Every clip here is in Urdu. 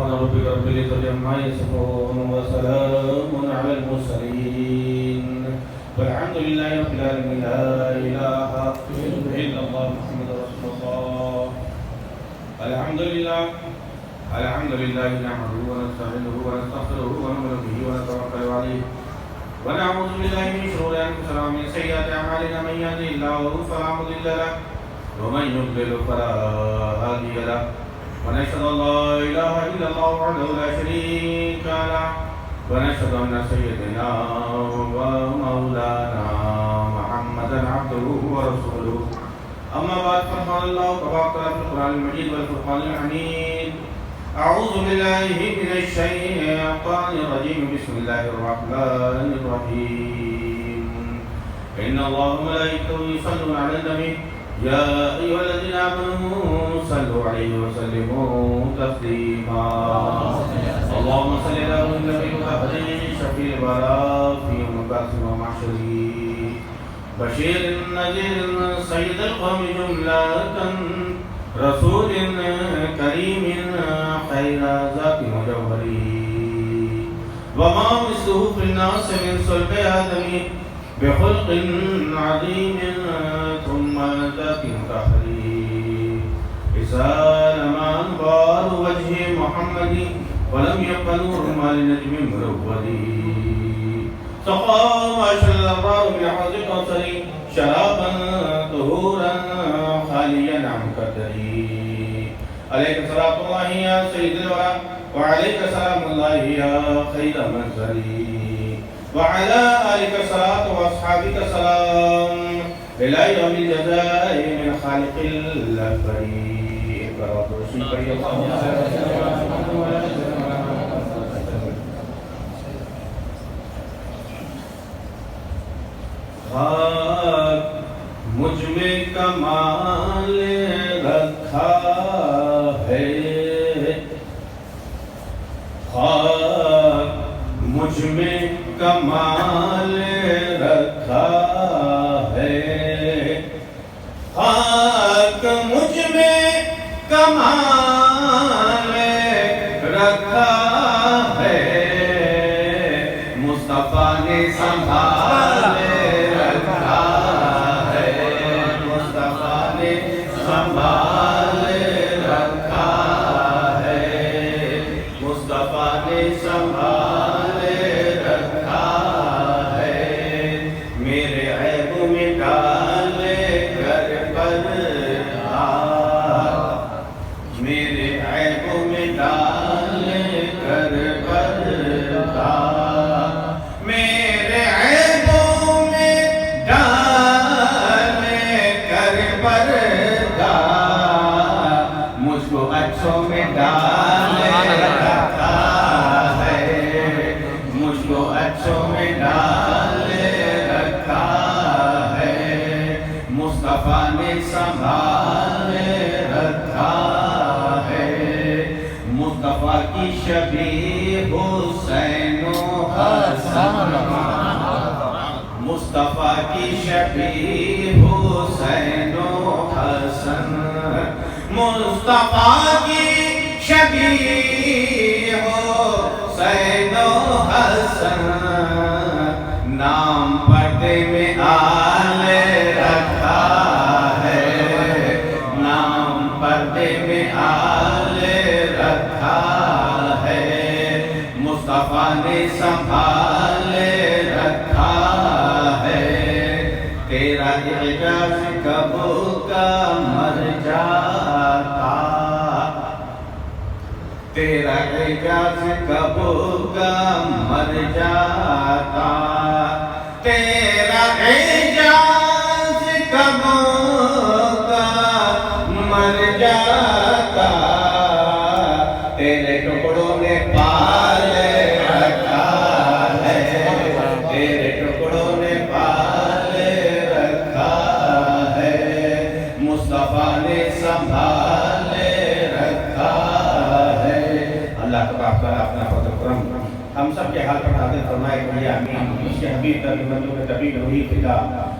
سبحان ربك رب العزة عما يصفون وسلام على المرسلين والحمد لله رب العالمين لا إله إلا الله محمد رسول الله الحمد لله نحمده ونستعينه ونستغفره ونؤمن به ونتوكل عليه ونعوذ بالله من شرور أنفسنا ومن سيئات أعمالنا من يهده الله فلا مضل له ومن يضلل فلا هادي له ونشهد أن لا إله إلا الله وحده لا شريك له ونشهد أن سيدنا ومولانا محمدا عبده ورسوله أما بعد فقال الله تبارك وتعالى في القرآن المجيد والفرقان الحميد أعوذ بالله من الشيطان الرجيم بسم الله الرحمن الرحيم إن الله وملائكته يصلون على النبي يا أيها الذين آمنوا صلوا عليه وسلموا تسليما اللهم صل على النبي محمد شفيع البراء في يوم البعث ومحشره بشير نذير سيد القوم جملة رسول كريم خير ذات مجوهري وما مثله في الناس من صلب آدم بخلق عظيم ثم ذات متأخري رسال ما أنبار وجه محمد ولم يبق نور ما لنجم مرودي سقى وأشل الأبرار من حوض الكوثر شرابا طهورا خاليا عن كدري عليك صلاة الله يا سيد الورى وعليك سلام الله يا خير منزلي وعلى آلك صلاة وأصحابك سلام إلى يوم الجزاء من خالق الأكبر مجھ میں کمال رکھا ہے مجھ میں کمال رکھا ہے خاک مجھ میں کمال رکھا ہے مصطفیٰ نے سنبھال رکھا ہے مصطفیٰ نے سنبھال رکھا ہے مصطفیٰ نے سنبھال رکھا ہے میرے عیب میں ڈال کر پردہ میرے عیب میں ڈال کر پردہ میرے عیبوں میں ڈال کر پردہ مجھ کو اچھوں میں ڈال رکھا ہے مجھ کو اچھوں میں ڈال رکھا ہے مصطفیٰ نے سنبھال رکھا ہے مصطفیٰ کی شبیہ حسین و حسن مصطفیٰ کی شبیہ حسین و حسن مصطفیٰ کی شبیہ حسین و حسن نام پردے میں آل رکھا ہے نام پردے میں آل رکھا ہے مصطفیٰ نے سنبھال رکھا ہے تیرا اعجاز کب کا مر جاتا تیرا اعجاز کب کا مر جاتا تیرا اعجاز کب کا مر جاتا تیرے ٹکڑوں نے پال رکھا ہے تیرے ٹکڑوں نے پال رکھا ہے مصطفیٰ نے سنبھال رکھا ہے اللہ تبارک تعالیٰ اپنا فضل و کرم ہم سب کے حال پر نازل فرمائے کہ آمین اس کے حبیب ترک بندوں کے طبیب روحی فدا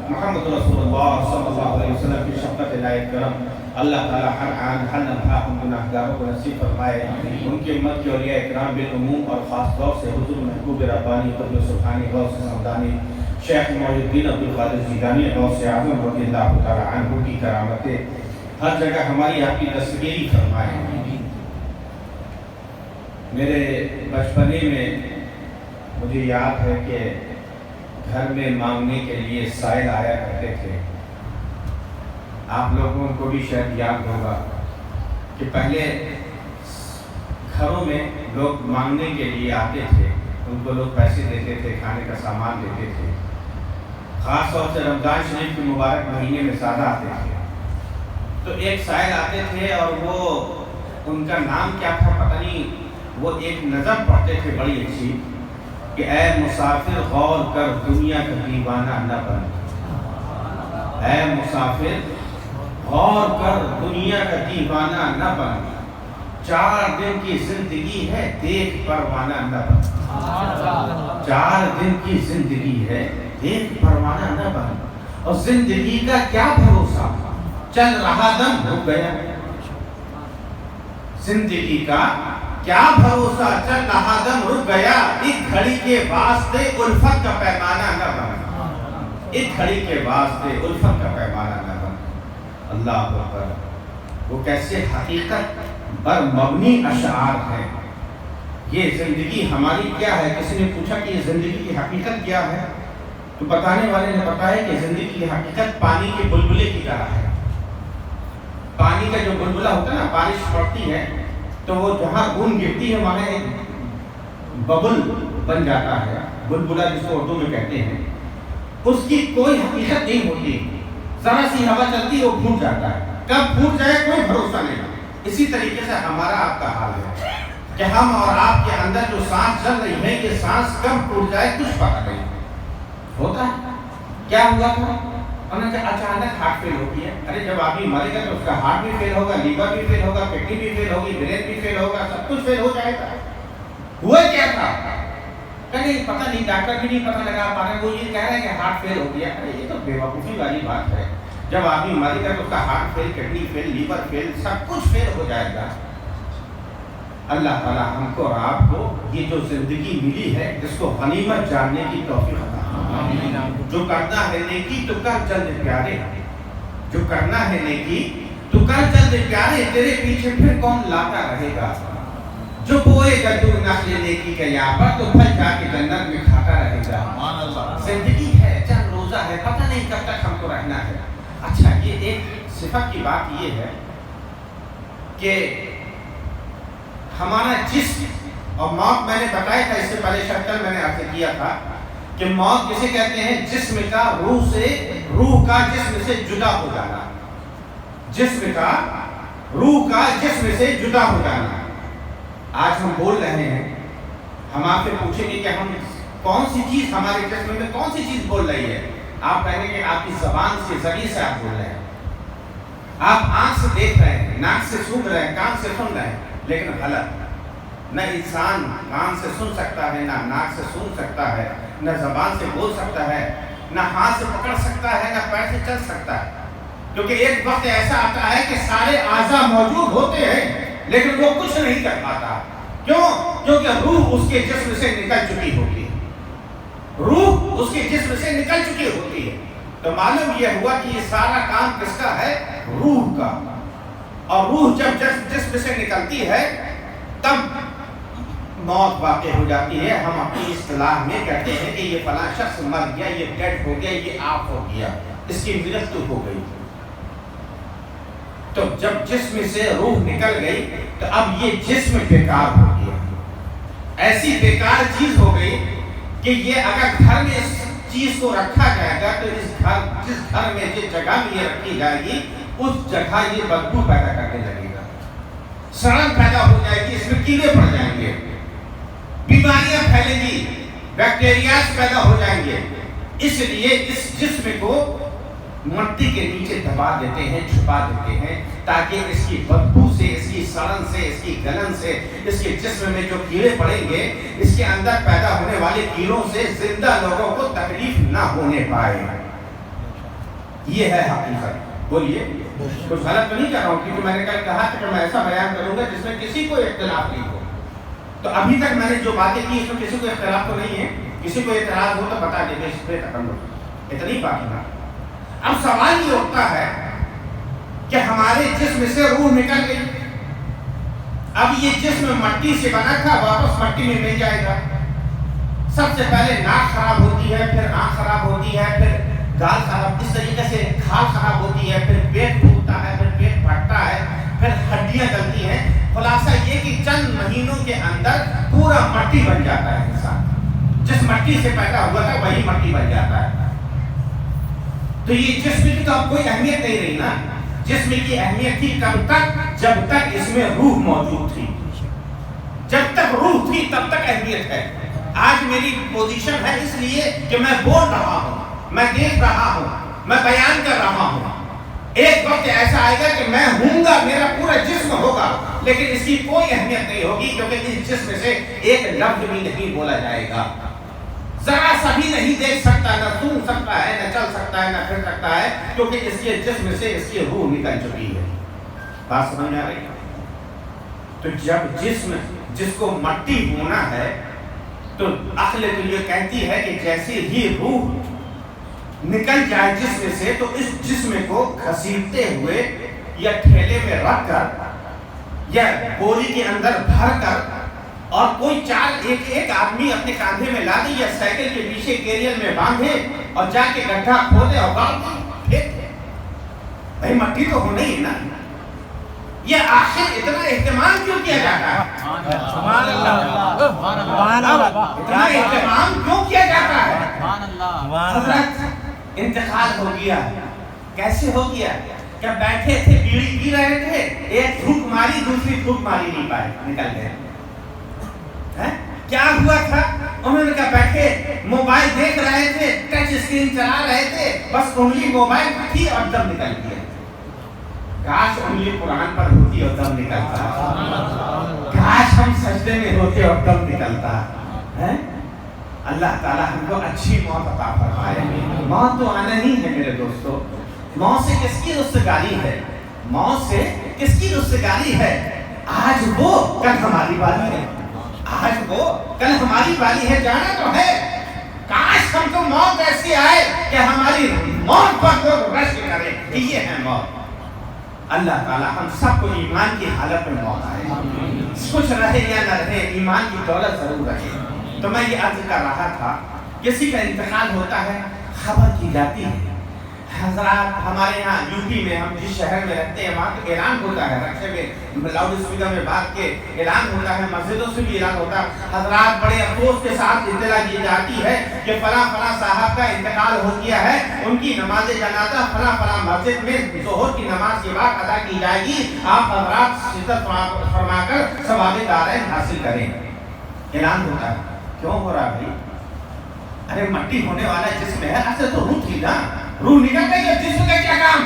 محمد رسول اللہ صلی اللہ علیہ وسلم کی شفقت عنایت کرم اللہ تعالیٰ ہر آن ہر لمحہ ہم گناہگاروں کو نصیب فرمائے. ان کی امت کے اولیاء اکرام بالعموم اور خاص طور سے حضور محبوب ربانی قطب سبحانی غوث سمدانی شیخ محی الدین عبدالقادر جیلانی غوث اعظم رضی اللہ تعالیٰ عنہ کی کرامتیں ہر جگہ ہماری آپ کی دستگیری فرمائے. میرے بچپنے میں مجھے یاد ہے کہ گھر میں مانگنے کے لیے سائل آیا کرتے تھے. آپ لوگوں کو بھی شاید یاد ہوگا کہ پہلے گھروں میں لوگ مانگنے کے لیے آتے تھے, ان کو لوگ پیسے دیتے تھے, کھانے کا سامان دیتے تھے. خاص طور سے رمضان شریف کے مبارک مہینے میں زیادہ آتے تھے. تو ایک سائل آتے تھے اور وہ ان کا نام کیا تھا پتہ نہیں, وہ ایک نظم پڑھتے تھے بڑی اچھی کہ اے مسافر غور کر دنیا کا دیوانہ نہ بن. اے مسافر غور کر دنیا کا دیوانہ نہ بن, 4 دن کی زندگی ہے دیکھ پروانہ نہ بن. 4 دن کی زندگی ہے دیکھ پروانہ نہ بن. اور زندگی کا کیا بھروسہ, چل رہا دم رک گیا. زندگی کا کیا بھروسہ, چل رہا دم رک گیا. ایک گھڑی کے واسطے الفت کا پیمانہ نہ بن. ایک گھڑی کے واسطے الفت کا پیمانہ نہ بن. اللہ اکبر. وہ کیسے حقیقت پر مبنی اشعار ہیں. یہ زندگی ہماری کیا ہے؟ کسی نے پوچھا کہ یہ زندگی کی حقیقت کیا ہے, تو بتانے والے نے بتایا کہ زندگی کی حقیقت پانی کے بلبلے کی طرح ہے. پانی کا جو بلبلہ ہوتا ہے نا, بارش پڑتی ہے تو وہ جہاں بوند گرتی ہے وہاں ایک ببل بن جاتا ہے, بلبلہ جس کو اردو میں کہتے ہیں. اس کی کوئی حقیقت نہیں ہوتی, ذرا سی ہوا چلتی ہے وہ پھوٹ جاتا ہے. کب پھوٹ جائے کوئی بھروسہ نہیں. اسی طریقے سے ہمارا آپ کا حال ہے کہ ہم اور آپ کے اندر جو سانس چل رہی ہے, یہ سانس کب ٹوٹ جائے کچھ پتہ نہیں ہوتا. کیا ہوا تھا, انہوں نے کہا اچانک ہارٹ فیل ہو گیا. ارے جب آدمی مرے گا تو اس کا ہارٹ بھی فیل ہوگا, لیور بھی فیل ہوگا, کڈنی بھی فیل ہوگی, برین بھی فیل ہوگا, سب کچھ فیل ہو جائے گا. ہوا کیا تھا نہیں پتہ نہیں, ڈاکٹر بھی نہیں پتہ لگا پا رہے. وہ یہ کہہ رہے ہیں کہ ہارٹ فیل ہو گیا. ارے یہ تو بیوقوفی والی بات ہے. جب آدمی مرے گا تو اس کا ہارٹ فیل, کڈنی فیل, لیور فیل, سب کچھ فیل ہو جائے گا. اللہ تعالیٰ ہم کو اور آپ کو یہ جو زندگی ملی ہے اس کو غنیمت جاننے کی توفیق عطا فرمائے. جو کرنا ہے نیکی تو کر جلد پیارے, جو کرنا ہے نیکی تو کر جلد پیارے, تیرے پیچھے پھر کون لاتا رہے گا. جو بوئے گا تو نخل نیکی کا یہاں پر تو پھل جا کے جنت میں کھاتا رہے گا. زندگی ہے, چند روزہ ہے, پتہ نہیں کب تک ہم کو رہنا ہے. اچھا, یہ ایک صفت کی بات یہ ہے کہ ہمارا جسم اور موت, میں نے بتایا تھا اس سے پہلے شکل میں نے عرض کیا تھا کہ موت کسے کہتے ہیں؟ جسم کا روح کا جسم سے جدا ہو جانا. جسم کا روح کا جسم سے جدا ہو جانا. آج ہم بول رہے ہیں, ہم آپ سے پوچھیں گے کہ ہم کون سی چیز ہمارے جسم میں کون سی چیز بول رہی ہے. آپ کہیں گے کہ آپ کی زبان سے, ذریعے سے آپ بول رہے ہیں. آپ آنکھ سے دیکھ رہے ہیں, ناک سے سن رہے ہیں, کان سے سن رہے ہیں, لیکن غلط. نہ انسان کان سے سن سکتا ہے, نہ ناک سے سن سکتا ہے, نہ زبان سے بول سکتا ہے, نہ ہاتھ سے پکڑ سکتا ہے, نہ پیر سے چل سکتا ہے. کیونکہ ایک وقت ایسا آتا ہے کہ سارے اعضاء موجود ہوتے ہیں لیکن وہ کچھ نہیں کر پاتا. کیوں؟ کیونکہ روح اس کے جسم سے نکل چکی ہوتی ہے. روح اس کے جسم سے نکل چکی ہوتی ہے. تو معلوم یہ ہوا کہ یہ سارا کام کس کا ہے؟ روح کا. اور روح جب جسم سے نکلتی ہے تب موت واقع ہو جاتی ہے. ہم اپنی اصطلاح میں کہتے ہیں کہ یہ فلاں شخص مر گیا, یہ ڈیڈ ہو گیا, یہ آف ہو گیا, اس کی مرتبہ ہو گئی. تو جب جسم سے روح نکل گئی تو اب یہ جسم بیکار ہو گیا. ایسی بیکار چیز ہو گئی کہ یہ اگر گھر میں اس چیز کو رکھا جائے گا تو جس گھر میں جس جگہ میں یہ رکھی جائے گی اس جگہ یہ بدبو پیدا کرنے لگے گا, سڑن پیدا ہو جائے گی, اس میں کیڑے پڑ جائیں گے, بیماریاں پھیلیں گی, بیکٹیریاز پیدا ہو جائیں گے. اس لیے اس جسم کو مٹی کے نیچے دبا دیتے ہیں, چھپا دیتے ہیں, تاکہ اس کی بدبو سے, اس کی سڑن سے, اس کی گلن سے, اس کے جسم میں جو کیڑے پڑیں گے, اس کے اندر پیدا ہونے والے کیڑوں سے زندہ لوگوں کو تکلیف نہ ہونے پائے. یہ ہے حقیقت. بولیے کچھ غلط تو نہیں کر رہا ہوں؟ کیونکہ میں نے کل کہا تھا کہ میں ایسا بیان کروں گا جس میں کسی کو اختلاف نہیں ہو. تو ابھی تک میں نے جو باتیں کی اس میں کسی کو اختلاف تو نہیں ہے. کسی کو اعتراض ہو تو بتا دیں اس پہ تکلف اتنی بات ہے. اب سوال یہ ہوتا ہے کہ ہمارے جسم سے روح نکل گئی. اب یہ جسم مٹی سے بنا تھا, واپس مٹی میں مل جائے گا. سب سے پہلے ناک خراب ہوتی ہے, پھر آنکھ خراب ہوتی ہے, پھر گال خراب, اس طریقے سے کھال خراب ہوتی ہے, پھر پیٹ پھوٹتا ہے, پھر پیٹ پھٹتا ہے, پھر ہڈیاں گلتی ہیں. خلاصہ یہ کہ چند مہینوں کے اندر پورا مٹی بن جاتا ہے انسان. جس مٹی سے پیدا ہوا تھا وہی مٹی بن جاتا ہے. تو یہ جسم کی تو اب کوئی اہمیت نہیں رہی نا. جسم کی اہمیت تھی کب تک؟ جب تک اس میں روح موجود تھی. جب تک روح تھی تب تک اہمیت ہے. آج میری پوزیشن ہے اس لیے کہ میں بول رہا ہوں, میں دیکھ رہا ہوں, میں بیان کر رہا ہوں. ایک وقت ایسا آئے گا کہ میں ہوں گا, میرا پورا جسم ہوگا, لیکن اس کی کوئی اہمیت نہیں ہوگی, کیونکہ اس جسم سے ایک لفظ بھی نہیں بولا جائے گا. ذرا سا بھی نہیں دیکھ سکتا, نہ سن سکتا ہے, نہ چل سکتا ہے, نہ پھر سکتا ہے, کیونکہ اس کے جسم سے اس کی روح نکل چکی ہے. بات سمجھ میں آ رہی ہے؟ تو جب جسم جس کو مٹی ہونا ہے تو عقل تو یہ کہتی ہے کہ جیسے ہی روح نکل جائے جسم سے تو اس جسم کو گھسیٹتے ہوئے یا ٹھیلے میں رکھ کر یا بوری کے اندر بھر کر اور کوئی چار ایک آدمی اپنے کاندھے میں لا دے یا سائیکل کے پیچھے کیریئر میں باندھے اور جا کے گڈھا کھودے اور گاڑ دے. بھائی مٹی تو ہونا ہی ہے نا. یہ آخر اتنا اہتمام کیوں کیا جاتا ہے؟ سبحان اللہ, سبحان اللہ, اتنا اہتمام کیوں کیا جاتا ہے؟ حضرت انتقال ہو گیا. کیسے ہو گیا؟ کہ بیٹھے تھے, بیڑی پی رہے تھے, ایک تھوک ماری, دوسری تھوک ماری نہیں پائے, نکل گئے. کیا ہوا تھا؟ انہوں نے کہا بیٹھے موبائل دیکھ رہے تھے, ٹچ اسکرین چلا رہے تھے, بس انگلی موبائل تھی اور دم نکل گیا. کاش انگلی قرآن پر ہوتی اور دم نکلتا. کاش ہم سجدے میں ہوتے اور دم نکلتا. اللہ تعالیٰ ہم کو اچھی موت عطا فرمائے. موت تو آنا ہی ہے میرے دوستو. موت سے کس کی رستگاری ہے؟ موت سے کس کی رستگاری ہے؟ آج وہ کل ہماری والی ہے. آج وہ کل ہماری والی ہے. جانا تو ہے. کاش ہم کو موت ایسی آئے کہ ہماری موت پر لوگ رشک کرے کہ یہ ہے موت. اللہ تعالیٰ ہم سب کو ایمان کی حالت میں موت آئے. کچھ رہے یا نہ رہے, ایمان کی دولت ضرور رہے. تو میں یہ عرض کر رہا تھا, کسی کا انتقال ہوتا ہے, خبر کی جاتی ہے. حضرات ہمارے یہاں یو پی میں, ہم جس شہر میں رہتے ہیں وہاں تو اعلان ہوتا ہے, رکشے میں لاؤڈ اسپیکر میں بات کے اعلان ہوتا ہے, مسجدوں سے بھی اعلان ہوتا ہے. حضرات بڑے افسوس کے ساتھ اطلاع دی جاتی ہے کہ فلاں فلاں صاحب کا انتقال ہو گیا ہے, ان کی نماز جنازہ فلاں فلاں مسجد میں ظہر کی نماز کے بعد ادا کی جائے گی, آپ حضرات شرکت فرما کر ثواب دارین حاصل کریں. اعلان ہوتا ہے. کیوں ہو رہا بھائی؟ ارے مٹی ہونے والا جسم ہے, ایسے تو روح تھی نا, روح نکل گئی ہے. جسم کا کیا کام؟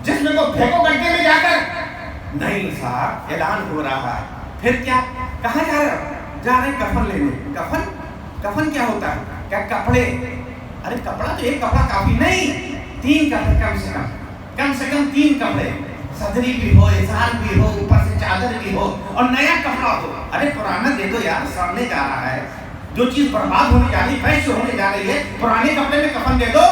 جسم کو پھینکو گڈھے میں جا کر؟ نہیں صاحب, اعلان ہو رہا ہے. پھر کیا؟ کہاں جا رہے ہو؟ جا رہے کفن لینے. کفن؟ کفن کیا ہوتا ہے؟ کیا کپڑے؟ ارے کپڑا تو ایک کپڑا کافی نہیں, 3 کپڑے کم سے کم 3 کپڑے, صدری بھی ہو, اظہار بھی ہو, اوپر سے چادر بھی ہو, اور نیا کپڑا ہو. ارے پرانا دے دو یار, سامنے جا رہا ہے. جو چیز برباد ہونے جا رہی ہے, پیش ہونے جا رہی ہے, پرانے کپڑے میں کفن دے دو.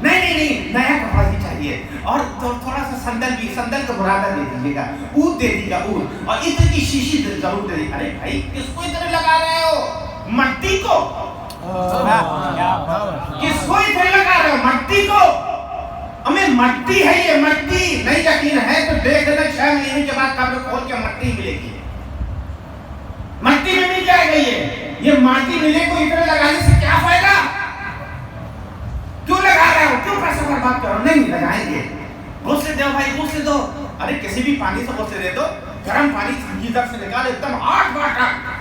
نہیں, نیا کپڑا ہی چاہیے. اور تھوڑا سا سندل بھی, سندل کا برادہ دے دیجیے گا, اود دے دیجیے گا, اود, اور اتنی کی شیشی ضرور دے دیجیے. ارے بھائی کس کو ادھر لگا رہے ہو؟ مٹی کو. کس کو ادھر لگا رہے ہو؟ مٹی کو. ہمیں مٹی ہے, یہ مٹی نہیں یقین ہے تو دیکھ لینا 6 مہینے کے بعد قبر کھول کے مٹی ملے گی. مٹی میں مل جائے گا. یہ مٹی ملے کو ادھر لگانے سے کیا فائدہ؟ کیوں لگا رہے ہو؟ کیوں پیسہ برباد کرو؟ نہیں لگائیں گے. غسل دو بھائی, غسل دو. ارے کسی بھی پانی سے غسل دے دو, گرم پانی گیزر سے نکال, ایک دم ہاٹ واٹر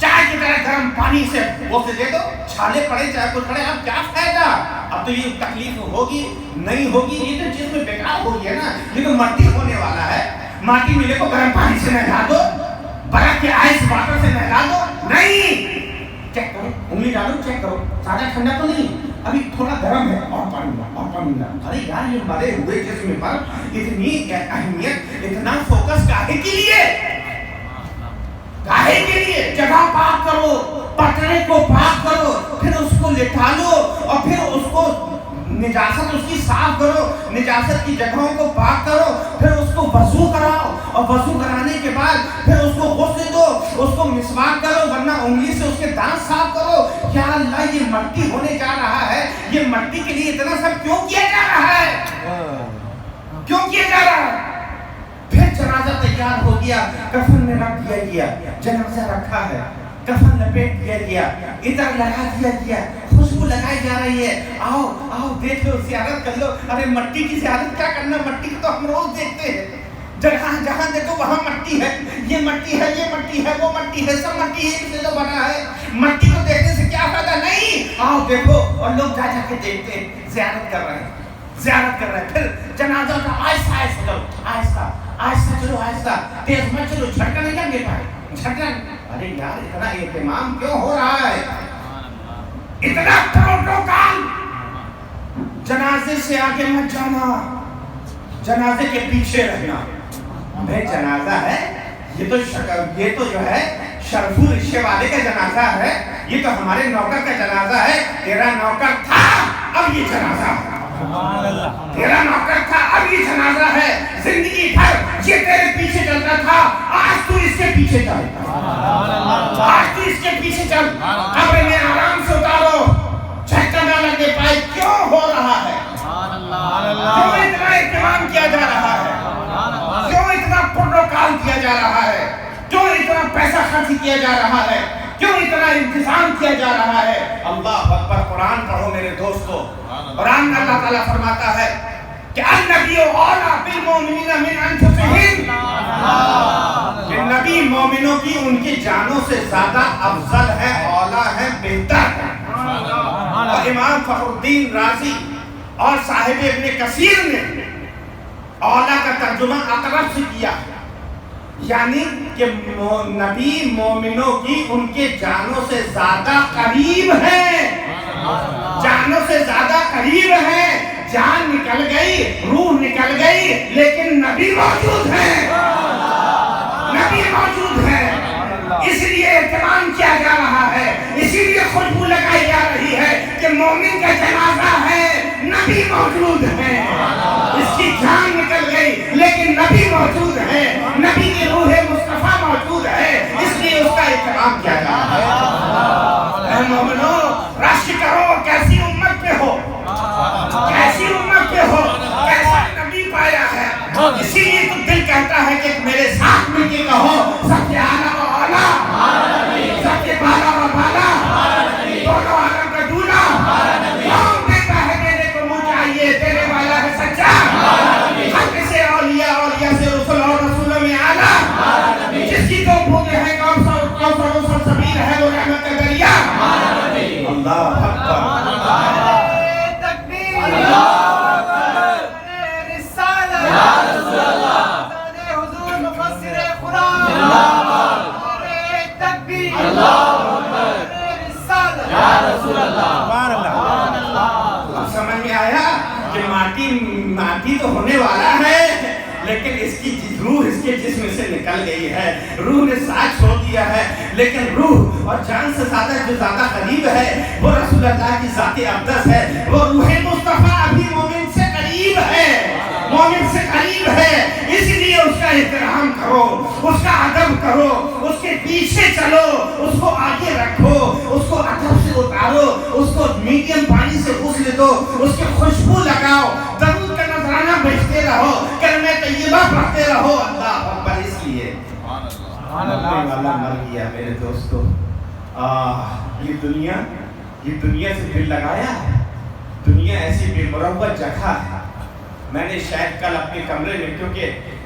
چائے کی طرح گرم پانی سے غسل دے دو, چھالے پڑے چاہے کچھ پڑے, اب کیا فائدہ؟ اب تو یہ تکلیف ہوگی نہیں ہوگی, یہ تو چیز میں بیکار ہو گیا نا. یہ تو مٹی ہونے والا ہے. مٹی ملے کو گرم پانی سے نہلا دو, برف کے آئس واٹر سے نہلا دو. نہیں, چیک کرو, انگلی ڈالو, چیک کرو, زیادہ ٹھنڈا تو نہیں, ابھی تھوڑا گرم ہے اور پانی لا. ارے یار یہ مرے ہوئے جسم پر اتنی اہمیت, اتنا فوکس کاہے کے لیے؟ کاہے کے لیے؟ جگہ پاک کرو, پٹرے کو پاک کرو, پھر اس کو لٹا لو اور پھر اس کو نجاست اس کی صاف کرو, نجاست کی جگہوں کو پاک کرو, پھر اس کو وضو کراؤ اور وضو کرانے کے بعد پھر اس کو غسل دو, اس کو مسواک کرو ورنہ انگلی سے اس کے دانت صاف کرو. یا اللہ یہ مٹی ہونے جا رہا ہے, یہ مٹی کے لیے اتنا سب کیوں کیا جا رہا ہے؟ کیوں کیا جا رہا ہے؟ پھر جنازہ تیار ہو گیا, کفن میں رکھ دیا گیا, جنازہ رکھا ہے, کفن لپیٹ دیا گیا, ادھر لگا دیا گیا, خوشبو لگائی جا رہی ہے, آؤ آؤ دیکھ لو, زیارت کر لو. ارے مٹی کی زیارت کیا کرنا, مٹی کی تو ہم روز دیکھتے ہیں, جہاں جہاں دیکھو وہاں مٹی ہے, یہ مٹی ہے, یہ مٹی ہے, وہ مٹی ہے, سب مٹی ہے, سے تو بنا ہے. مٹی کو دیکھنے سے کیا فائدہ؟ نہیں, آؤ دیکھو. اور لوگ جا جا کے دیکھتے ہیں, زیارت کر رہے ہیں, زیارت کر رہے ہیں. پھر جنازہ کا آہستہ آہستہ چلو, آہستہ آہستہ چلو, آہستہ, تیز مت چلو, جھٹکا نہیں لگنے پائے, جھٹکا. ارے یار اتنا اہتمام کیوں ہو رہا ہے, اتنا پروٹوکول؟ جنازے سے آگے مت جانا, جنازے کے پیچھے رہنا. بھائی جنازہ ہے, یہ تو جو ہے شرفو رشتے والے کا جنازہ ہے, یہ تو ہمارے نوکر کا جنازہ ہے. تیرا نوکر تھا, اب یہ جنازہ ہے. تیرا نوکر تھا, اب یہ جنازہ ہے. زندگی بھر یہ تیرے پیچھے چلتا تھا, آج تو اس کے پیچھے چل, آج تو اس کے پیچھے چل. قبر میں آرام سے اتارو, جھٹکا نہ لگنے پائے. کیوں ہو رہا ہے؟ کیوں اتنا اہتمام کیا جا رہا ہے؟ کیوں اتنا پروٹوکول کیا جا رہا ہے؟ کیوں اتنا پیسہ خرچ کیا جا رہا ہے؟ کیوں اتنا انتظام کیا جا رہا ہے؟ اللہ اکبر. قرآن پڑھو میرے دوستو. قرآن میں اللہ تعالیٰ فرماتا ہے کہ النبی اولیٰ بالمؤمنین من انفسہم, کہ نبی مومنوں کی ان کی جانوں سے زیادہ افضل ہے, اولیٰ ہے, بہتر ہے. اور امام فخر الدین رازی اور صاحب ابن کثیر نے اولیٰ کا ترجمہ اقرب سے کیا, یعنی کہ نبی مومنوں کی ان کے جانوں سے زیادہ قریب ہے, جانوں سے زیادہ قریب ہے. جان نکل گئی, روح نکل گئی, لیکن نبی موجود ہے, نبی موجود ہے. اس لیے اہتمام کیا جا رہا ہے, اسی لیے خوشبو لگائی جا رہی ہے کہ مومن کا جنازہ ہے, نبی موجود ہے. اس کی جان نکل گئی لیکن نبی موجود ہے, نبی کی روح مصطفیٰ موجود ہے, اس لیے اس کا اہتمام کیا جا رہا ہے. اے مومنو, رشک کرو, کیسی امت پہ ہو, کیسی امت پہ ہو, کیسا نبی پایا ہے. اسی لیے تو دل کہتا ہے کہ میرے ساتھ مل کے کہو, سب سے اعلیٰ و اعلیٰ, سب سے بالا و بالا, دونوں عالم کا دولہ, کون دیتا ہے دینے کو منہ چاہیے, دینے والا ہے سچا, حق سے اولیاء, اولیاء سے رسول اور رسولوں میں اعلیٰ, جس کی تو بھوگے ہیں کوثر سبیل ہے, وہ رحمت کا دریا. اللہ اکبر, سمجھ میں آیا کہ ماٹی تو ہونے والا ہے, لیکن اس کی روح اس کے جسم سے نکل گئی ہے, روح نے ساتھ چھوڑ دیا ہے. لیکن روح اور جان سے زیادہ جو زیادہ قریب ہے وہ رسول اللہ کی ذات اقدس ہے, وہ روح مصطفیٰ ابھی مومن سے قریب ہے, مومن سے قریب ہے. اس لیے اس کا احترام کرو, اس کا ادب کرو, اس کے پیچھے چلو, اس کو آگے رکھو, اس کو ادب سے اتارو, اس کو میڈیم پانی سے غسل دو, اس کی خوشبو لگاؤ, درود کا نذرانہ بھیجتے رہو, کلمہ طیبہ پڑھتے رہو. اللہ اکبر. اس لیے مرنے والا مر گیا میرے دوستو. یہ دنیا سے دل لگایا ہے. دنیا ایسی بے مروت جگہ ہے. میں نے شاید کل اپنے کمرے میں, کیونکہ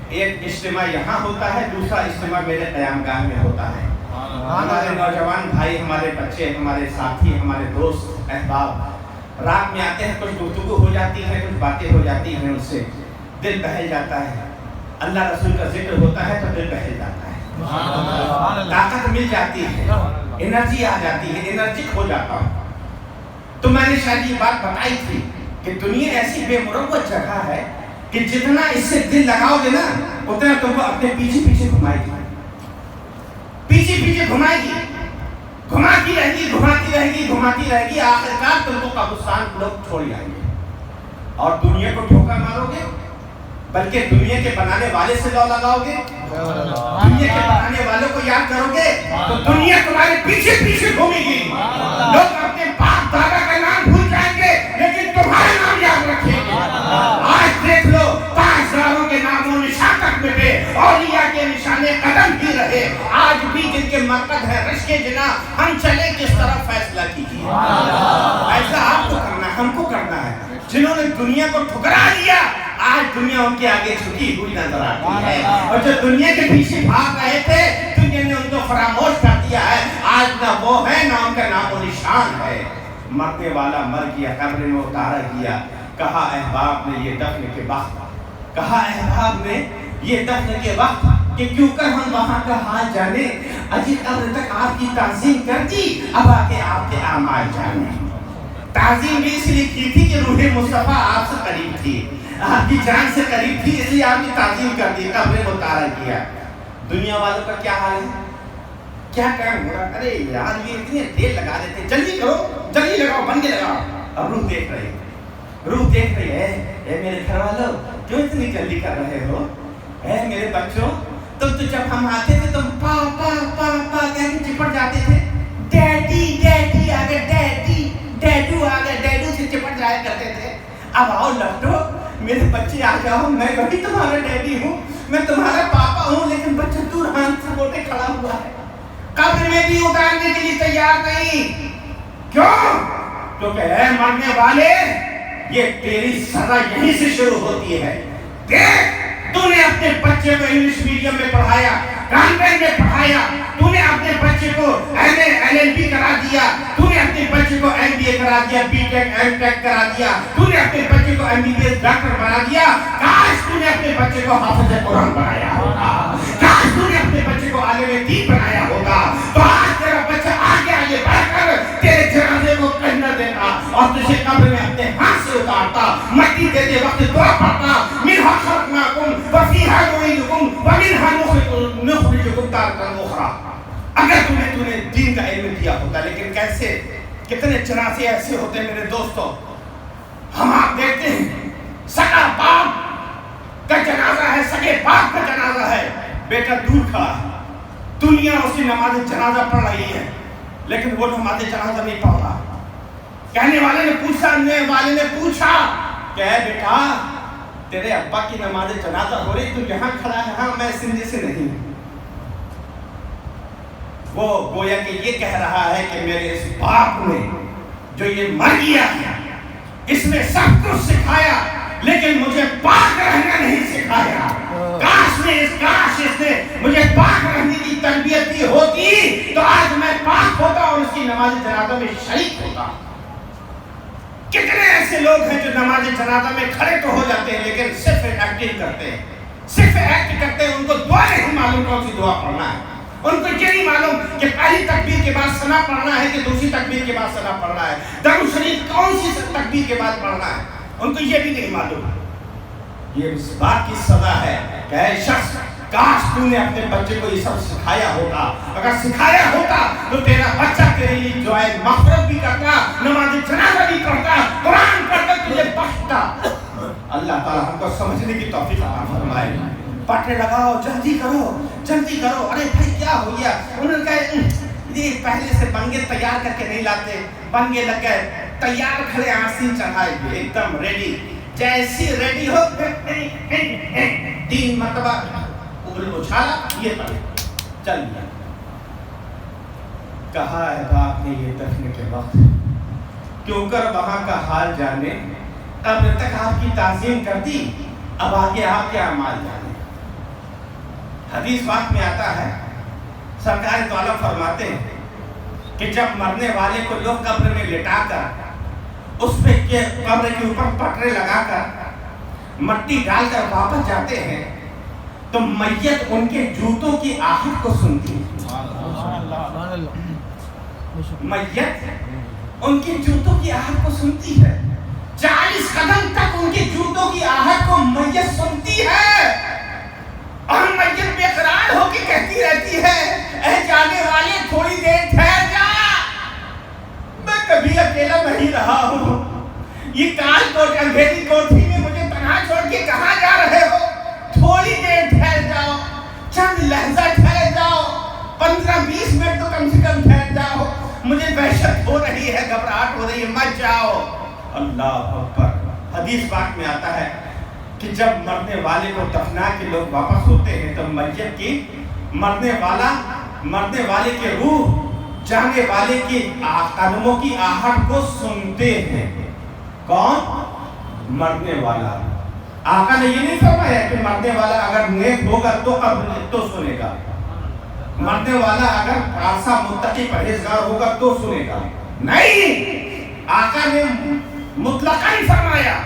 ایک اجتماع یہاں ہوتا ہے, دوسرا اجتماع میرے قیام گاہ میں ہوتا ہے. ہمارے نوجوان بھائی, ہمارے بچے, ہمارے ساتھی, ہمارے دوست احباب رات میں آتے ہیں, کچھ گفتگو ہو جاتی ہے, کچھ باتیں ہو جاتی ہیں, ان سے دل بہل جاتا ہے. اللہ رسول کا ذکر ہوتا ہے تو دل بہل جاتا ہے, طاقت مل جاتی ہے, انرجی آ جاتی ہے, انرجک ہو جاتا ہوں. تو میں نے شاید یہ بات بتائی تھی کہ دنیا ایسی بے مروت جگہ ہے کہ جتنا اس سے دل لگاؤ گے نا اتنا تم کو اپنے پیچھے پیچھے گھمائے گی، پیچھے پیچھے گھمائے گی، گھماتی رہے گی، گھماتی رہے گی، گھماتی رہے گی، آخرکار تم کو قبرستان لوگ چھوڑ جائیں گے۔ اور دنیا کو ٹھوکا مارو گے بلکہ دنیا کے بنانے والے سے لو لگاؤ گے، دنیا کے بنانے والوں کو یاد کرو گے تو دنیا تمہارے پیچھے پیچھے گھومے گی۔ لوگ اپنے باپ دادا کا نام بھول جائیں گے لیکن تمہارا نام یاد رکھیں گے۔ آج دیکھ لو تاجداروں کے ناموں نشان تک مٹے، اولیاء کے نشانے قدم ہی رہے، آج بھی جن کے مرکز ہے رشک جنا، ہم چلے کس طرف فیصلہ کیجیے۔ ایسا آپ کو کرنا ہے، ہم کو کرنا ہے۔ جنہوں نے دنیا کو ٹھکرا دیا آج دنیا ان کے آگے جھکی ہوئی نظر آتی ہے، اور جو دنیا کے پیچھے بھاگ رہے تھے دنیا نے ان کو فراموش کر دیا ہے، آج نہ وہ ہے نہ ان کا نام و نشان ہے۔ مرنے والا مر گیا، قبر میں اتارا گیا، کہا احباب نے یہ دفن کے وقت، کہا احباب نے یہ دفن کے وقت کہ کیوں کر ہم وہاں کا حال جانے، اجی قبر تک آپ کی تعظیم کر دی، اب آگے آپ کے اعمال جانے۔ تعظیم بھی اس لیے کی تھی کہ روح مصطفیٰ آپ سے قریب تھی، آپ کی جان سے قریب تھی، اس لیے آپ کی تعظیم کر دی، قبر میں اتارا کیا۔ دنیا والوں کا کیا حال ہے؟ کیا کام ہو رہا؟ ارے یار یہ اتنے دیر لگا دیتے، جلدی کرو، جلدی لگاؤ، بندے لگاؤ۔ اب روح دیکھ رہی ہے، روح دیکھ رہی ہے، اے میرے گھر والوں کیوں اتنی جلدی کر رہے ہو؟ اے میرے بچوں تم تو جب ہم آتے تھے تم پا پا پا پا کہہ کے چپٹ جاتے تھے، ڈیڈی ڈیڈی آ گئے، ڈیڈی ڈیڈو آ گئے، ڈیڈو سے چپٹ جایا کرتے تھے۔ اب آؤ لفٹو میرے بچے آ جاؤ، میں وہی تمہارا ڈیڈی ہوں، میں تمہارا پاپا ہوں، لیکن بچہ دور ہاتھ سے موٹے کھڑا ہوا ہے، قبر میں بھی اتارنے کے لیے تیار نہیں۔ کیوں؟ کیونکہ اے مرنے والے یہ تیری سزا یہیں سے شروع ہوتی ہے۔ دیکھ تو نے اپنے بچے کو انگلش میڈیم میں پڑھایا، کانوینٹ میں پڑھایا، تو نے اپنے بچے کو LLB کرا دیا، تو نے اپنے بچے کو MBA کرا دیا، B.Tech M.Tech کرا دیا، تو نے اپنے بچے کو MBBS ڈاکٹر بنا دیا۔ کاش تو نے اپنے بچے کو حافظ قرآن بنایا ہوگا، کاش تو نے اپنے بچے کو عالم دین بنایا ہوگا، تو آج تیرا بچہ آگے آگے بڑھ کر تیرے جنازے کو کہنا دیتا اور تجھے قبر میں اپنے ہاتھ سے اتارتا، مٹی دیتے وقت دعا پڑھتا، منہا خلقناکم وفیہا نعیدکم ومنہا نخرجکم تارۃ اخری۔ اگر تمہیں دین کا علم دیا ہوتا، لیکن کیسے کتنے جنازے ایسے ہوتے ہیں میرے دوستوں، ہم آپ دیکھتے ہیں سگا باپ کا جنازہ ہے، سگے باپ کا جنازہ ہے، بیٹا دور کھڑا ہے، دنیا اسی نماز جنازہ پڑھ رہی ہے لیکن وہ نماز جنازہ نہیں پڑھ رہا۔ کہنے والے نے پوچھا کہ اے بیٹا تیرے ابا کی نماز جنازہ ہو رہی، تو یہاں کھڑا ہے؟ ہاں میں سندھ سے نہیں ہوں۔ وہ گویا کہ یہ کہہ رہا ہے کہ میرے اس باپ نے جو یہ مر گیا ہے اس نے سب کچھ سکھایا لیکن مجھے پاک رہنا نہیں سکھایا۔ کاش اس نے مجھے پاک رہنے کی تربیت دی ہوتی تو آج میں پاک ہوتا اور اس کی نماز جنازہ میں شریک ہوتا۔ کتنے ایسے لوگ ہیں جو نماز جنازہ میں کھڑے تو ہو جاتے ہیں لیکن صرف ایکٹنگ کرتے ہیں، صرف ایکٹ کرتے ہیں، ان کو دعا نہیں معلوم کون سی دعا پڑھنا ہے، ان کو یہ نہیں معلوم کہ پہلی تکبیر کے بعد ثنا پڑھنا ہے کہ دوسری تکبیر کے بعد ثنا پڑھنا ہے، درود شریف کون سی تکبیر کے بعد پڑھنا ہے، ان کو یہ بھی نہیں معلوم۔ یہ اس بات کی سزا ہے کہ اے شخص کاش تو نے اپنے بچے کو یہ سب سکھایا ہوتا، اگر سکھایا ہوتا تو تیرا بچہ تیرے لیے دعائے مغفرت بھی کرتا، نماز جنازہ بھی پڑھتا، قرآن پڑھ کر تجھے بخشتا۔ اللہ تعالیٰ ہم کو سمجھنے کی توفیق عطا فرمائے۔ پٹے لگاؤ، جلدی کرو جلدی کرو، ارے بھائی کیا ہو گیا؟ انہوں نے کہا یہ پہلے سے بنگے تیار کر کے نہیں لاتے، بنگے لگ گئے، تیار کھڑے آسین چڑھائے ہوئے ایک دم ریڈی، جیسی ریڈی ہو 3 مرتبہ اچھالا، یہ پڑھے چل گیا۔ کہا ہے باپ نے یہ دفن کے وقت کیوں کر وہاں کا حال جانے، قبر تک آپ کی تعظیم کر دی، اب آگے آپ کے اعمال جانے۔ حدیث بات میں آتا ہے، سرکار تو عالم فرماتے ہیں کہ جب مرنے والے کو لوگ قبر میں لٹا کر اس پہ قبر کے اوپر پٹرے لگا کر مٹی ڈال کر واپس جاتے ہیں تو میت ان کے جوتوں کی آہٹ کو سنتی ہے۔ میت ان کے جوتوں کی آہٹ کو سنتی ہے، 40 قدم تک ان کے جوتوں کی آہٹ کو میت سنتی ہے، اور میت بے قرار ہو کے کہتی رہتی ہے اے جانے والے تھوڑی دیر ٹھہر جا، میں کبھی اکیلا نہیں رہا ہوں، یہ کال کوٹ اندھیری کوٹھی میں مجھے تنہا چھوڑ کے کہاں جا رہے ہو؟ تھوڑی دیر ٹھہر جاؤ، چند لحظہ ٹھہر جاؤ، 15-20 منٹ تو کم سے کم ٹھہر جاؤ، مجھے وحشت ہو رہی ہے، گھبراہٹ ہو رہی ہے، مت جاؤ۔ اللہ اکبر۔ حدیث پاک میں آتا ہے کہ جب مرنے والے کو دفنا کے لوگ واپس ہوتے ہیں تو میت کی مرنے والے کے روح جانے والے کی قدموں کی آہٹ کو سنتے ہیں۔ کون؟ مرنے والا۔ آقا نے یہ نہیں فرمایا کہ مرنے والا اگر نیک ہوگا تو سنے گا، مرنے والا اگر خاصا متقی پرہیزگار ہوگا تو سنے گا، نہیں، آقا نے مطلقاً فرمایا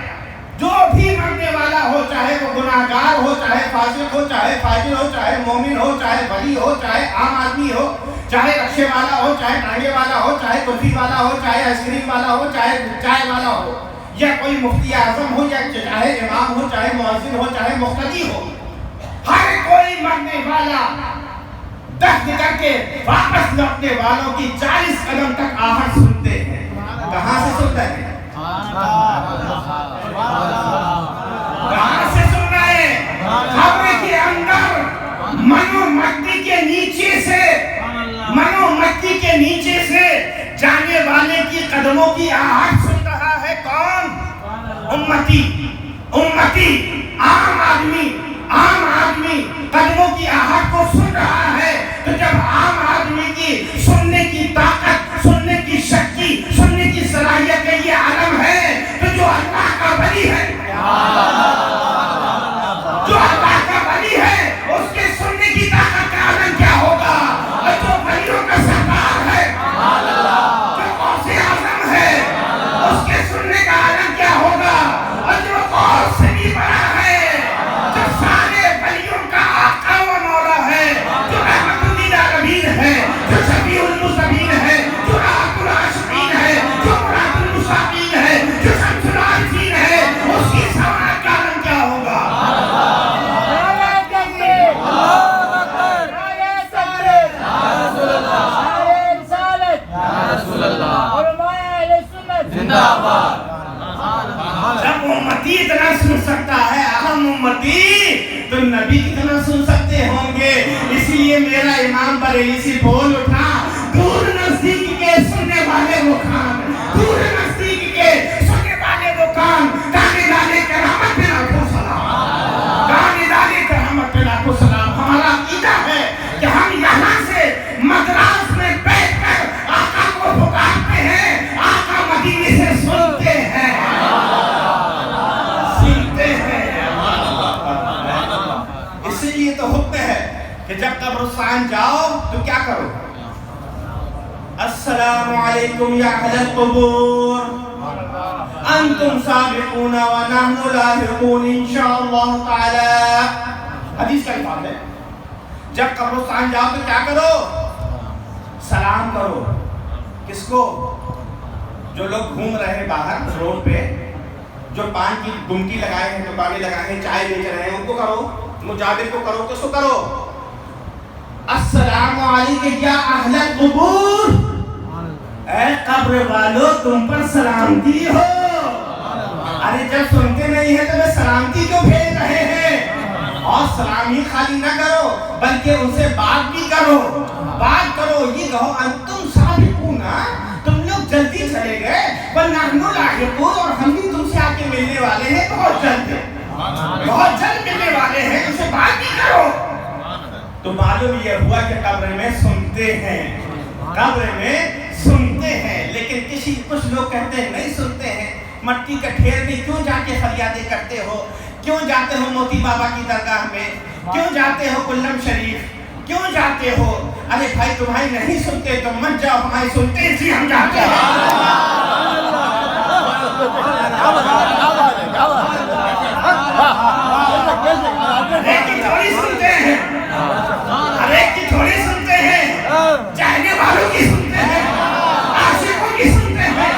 جو بھی مرنے والا ہو، چاہے وہ گناہگار ہو، چاہے فاسق ہو، چاہے فاجر ہو، چاہے مومن ہو، چاہے ولی ہو، چاہے عام آدمی ہو، چاہے رکشے والا ہو، چاہے ٹانگے والا ہو، چاہے کلفی والا ہو، چاہے آئس کریم والا ہو، چاہے چائے والا ہو، یا کوئی مفتی اعظم ہو، یا چاہے امام ہو، چاہے مؤذن ہو، چاہے مقتدی ہو، ہر کوئی مرنے والا دفن کر کے واپس لوٹنے والوں کی 40 قدم تک آہٹ سنتے ہیں۔ کہاں سے سنتے ہیں؟ کہاں سے سن رہے ہیں؟ قبر کے اندر منو مٹی کے نیچے سے جانے والے کی قدموں کی آہٹ سن رہا ہے۔ کون؟ امتی، عام آدمی قدموں کی آہٹ کو سن رہا ہے۔ تو جب عام آدمی کی سننے کی طاقت، سننے کی شکتی، سننے کی صلاحیت کا یہ عالم ہے، تو جو اللہ کا ولی ہے، جو اللہ کا ولی ہے، اس کے سننے کی طاقت کا عالم کیا ہوگا؟ اور جو ولیوں کا سردار ہے، جو غوث اعظم ہے، اس کے سننے کا عالم کیا ہوگا؟ اور جو غوث سے بھی بڑا ہے، جو سارے ولیوں کا آقا و مولا ہے، جو رحمت للعالمین ہے، جو شفیع المذنبین ہے، جو راحت العاشقین ہے، جو مراد المساقین ہے، جو شمس العارفین ہے، اس کی سماعت کا عالم کیا ہوگا؟ جب امتی اتنا سن سکتا ہے، اہم امتی، تو نبی کتنا سن سکتے ہوں گے۔ اسی لیے میرا امام بریلی سے بول اٹھا، دور نزدیک کے سننے والے وہ کان، دور نزدیک کے سننے والے وہ کان، کانے ڈالے کرامت پہ لاکھوں سلام، کانے ڈالے کرامت پہ لاکھوں سلام۔ ہمارا عقیدہ ہے کہ ہم یہاں سے مدراس میں بیٹھ کر آقا کو پکارتے ہیں، آقا مدینے سے سنتے ہیں، اسی لیے تو حکم ہے کہ جب قبرستان جاؤ تو کیا کرو؟ السلام علیکم یا اہل القبور، انتم سابقون و نحن لاحقون انشاءاللہ تعالی۔ حدیث کا الفاظ ہے، جب قبرستان جاؤ تو کیا کرو؟ سلام کرو۔ کس کو؟ جو لوگ گھوم رہے ہیں باہر روڈ پہ، جو پان کی گمٹی لگائے ہیں، دکانیں لگائے ہیں، چائے بیچ رہے ہیں، ان کو کرو، مجاور کو کرو، کس کو کرو؟ السلام علیکم یا اہل القبور، اے قبر والو تم پر سلامتی ہو۔ ارے جب سنتے نہیں ہیں تو میں سلامتی کیوں بھیج رہے ہیں؟ اور سلام ہی خالی نہ کرو بلکہ ان سے بات بھی کرو، بات کرو، یہ کہو انتم سابقون، تم لوگ جلدی چلے گئے، وَنَحْنُ لَاحِقُونَ، اور ہم بھی تم سے آ کے ملنے والے ہیں، بہت جلد ملنے والے ہیں، ان سے بات بھی کرو۔ تو معلوم یہ ہوا کہ قبر میں سنتے ہیں، قبر میں سنتے ہیں، لیکن کچھ لوگ کہتے ہیں نہیں سنتے ہیں۔ مٹی کا ڈھیر میں کیوں جا کے فریادیں کرتے ہو؟ کیوں جاتے ہو موتی بابا کی درگاہ میں؟ کیوں جاتے ہو کلم شریف؟ کیوں جاتے ہو؟ ارے بھائی تمہاری نہیں سنتے تو مت جاؤ، ہماری سنتے اس لیے ہم جاتے ہیں۔ ہر ایک کی تھوڑی سنتے ہیں، ہر ایک کی تھوڑی سنتے ہیں، چاہنے والوں کی سنتے ہیں، عاشقوں کی سنتے ہیں،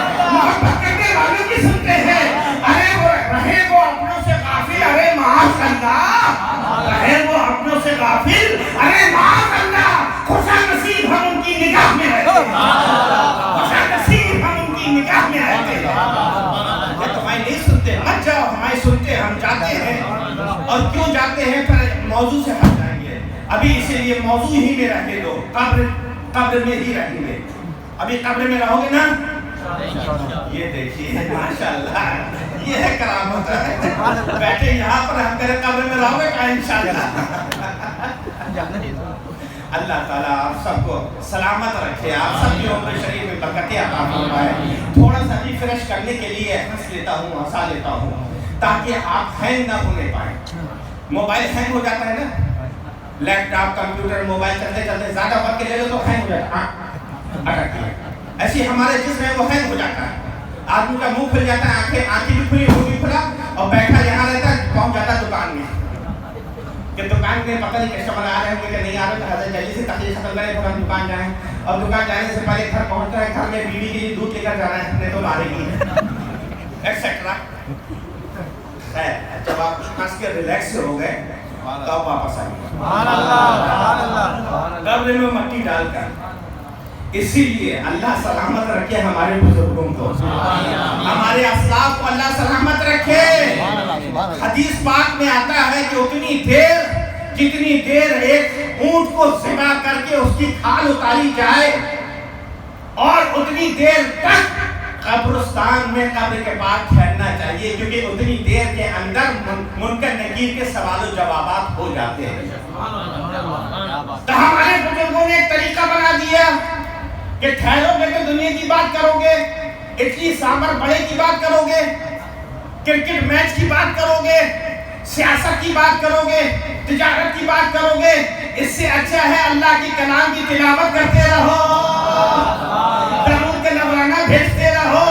ابھی اسی لیے موضوع ہی میں رہنے دو، قبر میں ہی رہیں گے. ابھی قبر میں رہو گے نا؟ یہ دیکھیے ماشاءاللہ، یہ ہے کرامت. بیٹھے یہاں پر ہم کہہ قبر میں رہو گے کہاں انشاءاللہ. اللہ تعالیٰ آپ سب کو سلامت رکھے، آپ سب کی عمر شریف میں برکتیں عطا فرمائے. تھوڑا سا ریفریش کرنے کے لیے ہنس لیتا ہوں، ہنسا لیتا ہوں تاکہ آپ ہینگ نہ ہونے پائیں. موبائل ہینگ ہو جاتا ہے نا، لیپ ٹاپ کمپیوٹر موبائل چلتے چلتے زیادہ وقت کے لے لو تو ہینگ ہو جاتا ہے، اٹکتی ہے. ایسے ہمارے جسم ہے وہ ہینگ ہو جاتا ہے. آدمی کا منہ کھل جاتا ہے، آنکھیں بھی کھلی، منہ بھی کھلا، اور بیٹھا یہاں رہتا ہے، پہنچ جاتا ہے دکان میں کہ دکان میں پتہ نہیں کسٹمر آ رہے ہیں کہ نہیں آ رہے، تو حضرت جلدی سے تقریر ختم کریں پھر ہم دکان جائیں. اور دکان جانے سے پہلے گھر پہنچتا ہے، گھر میں بیوی کے لیے دودھ لے کر جانا ہے، ہم نے تو مارے گی ایٹسیٹرا. خیر جب آپ ہنس کے ریلیکس ہو گئے تو آپ واپس آئیے قبر میں مٹی ڈال کر. اسی لیے اللہ سلامت رکھے ہمارے بزرگوں کو، ہمارے اسلاف کو اللہ سلامت رکھے. حدیث پاک میں آتا ہے کہ جتنی دیر ایک اونٹ کو ذبح کر کے اس کی کھال اتاری جائے، اور اتنی دیر تک قبرستان میں قبر کے پاس ٹھہرنا چاہیے، کیونکہ اتنی دیر کے اندر منکر نکیر کے سوال و جوابات ہو جاتے ہیں. تو ہمارے بزرگوں نے ایک طریقہ بنا دیا کہ ٹھہرو گے تو دنیا کی بات کرو گے، اڈلی سانبر بڑے کی بات کرو گے، کرکٹ میچ کی بات کرو گے، سیاست کی بات کرو گے، تجارت کی بات کرو گے. اس سے اچھا ہے اللہ کی کلام کی تلاوت کرتے رہو، درود کے نذرانہ بھیجتے رہو.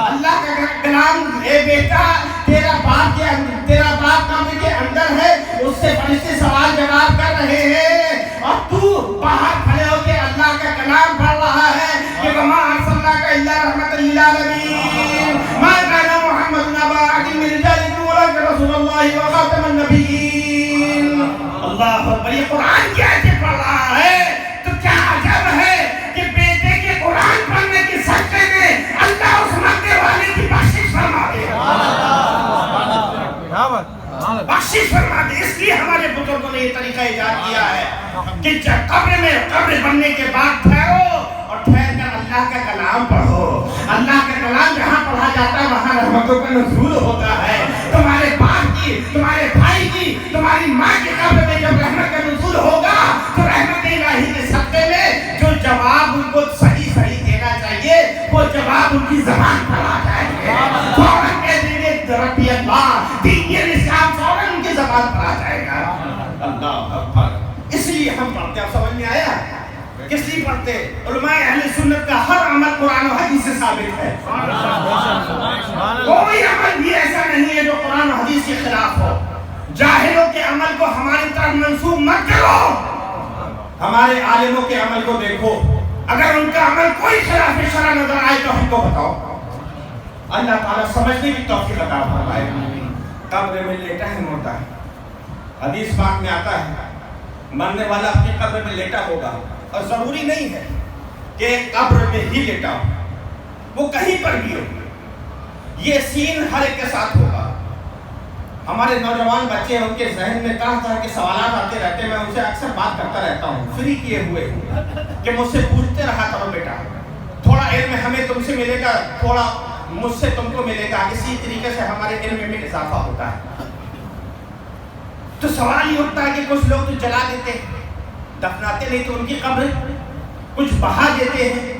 اللہ کا کلام، اے بیٹا تیرا باپ کمرے کے اندر ہے، اس سے فرشتے سوال جواب کر رہے ہیں، اور تو باہر کھڑے ہو کے اللہ کا کلام پڑھ رہا ہے کہ وما ارسلناک الا رحمۃ للعالمین ما کان محمد ابا احد من رجالکم ولکن رسول اللہ وخاتم النبیین. اللہ اکبر. یہ قرآن کی آیتیں پڑھ رہا ہے تو کیا عجب ہے کہ بیٹے کے قرآن پڑھنے کے صدقے میں اللہ اس مرنے والے کی بخشش فرما دے، بخشش فرما دے. اس لیے ہمارے بزرگوں نے یہ طریقہ ایجاد کیا ہے کہ قبر بننے کے بعد ٹھہرو، اور ٹھہر کر اللہ کا کلام پڑھو. اللہ کا کلام جہاں پڑھا جاتا ہے وہاں رحمتوں کا نزول ہوتا ہے. تمہارے باپ کی، تمہارے بھائی کی، تمہاری ماں کے قبر میں جب رحمت کا نزول ہوگا تو رحمت الہی کے صدقے میں جو جواب ان کو صحیح دینا چاہیے وہ جواب ان کی زبان پر آ جائے گے. فوراً کہہ دیں گے ربی اللہ، دین اسلام فوراً ان کی زبان پر آ جائے گا. اللہ اکبر. اس لیے ہم پڑھتے ہیں. سمجھ میں آیا کس لیے پڑھتے؟ علماء اہل سنت کا ہر عمل قرآن و حدیث سے ثابت ہے. کوئی عمل بھی ایسا نہیں ہے جو قرآن و حدیث کے خلاف ہو. جاہلوں کے عمل کو ہماری طرف منسوب مت کرو، ہمارے عالموں کے عمل کو دیکھو. اگر ان کا عمل کوئی خلاف شرع نظر آئے تو ہم کو بتاؤ. اللہ تعالیٰ سمجھنے کی توفیق عطا فرمائے. قبر میں لیٹا ہے مردہ. حدیث پاک میں آتا ہے مرنے والا اپنی قبر میں لیٹا ہوگا، اور ضروری نہیں ہے کہ قبر میں ہی لیٹا ہو، وہ کہیں پر بھی ہو. یہ سین ہر ایک کے ساتھ ہوگا. ہمارے نوجوان بچے ہیں، ان کے ذہن میں طرح طرح کے سوالات آتے رہتے ہیں. میں ان سے اکثر بات کرتا رہتا ہوں فری کیے ہوئے کہ مجھ سے پوچھتے رہا کرو بیٹا، تھوڑا علم ہمیں تم سے ملے گا، تھوڑا مجھ سے تم کو ملے گا. اسی طریقے سے ہمارے علم میں اضافہ ہوتا ہے. تو سوال یہ ہوتا ہے کہ کچھ لوگ تو جلا دیتے ہیں، دفناتے نہیں تو ان کی قبر، کچھ بہا دیتے ہیں.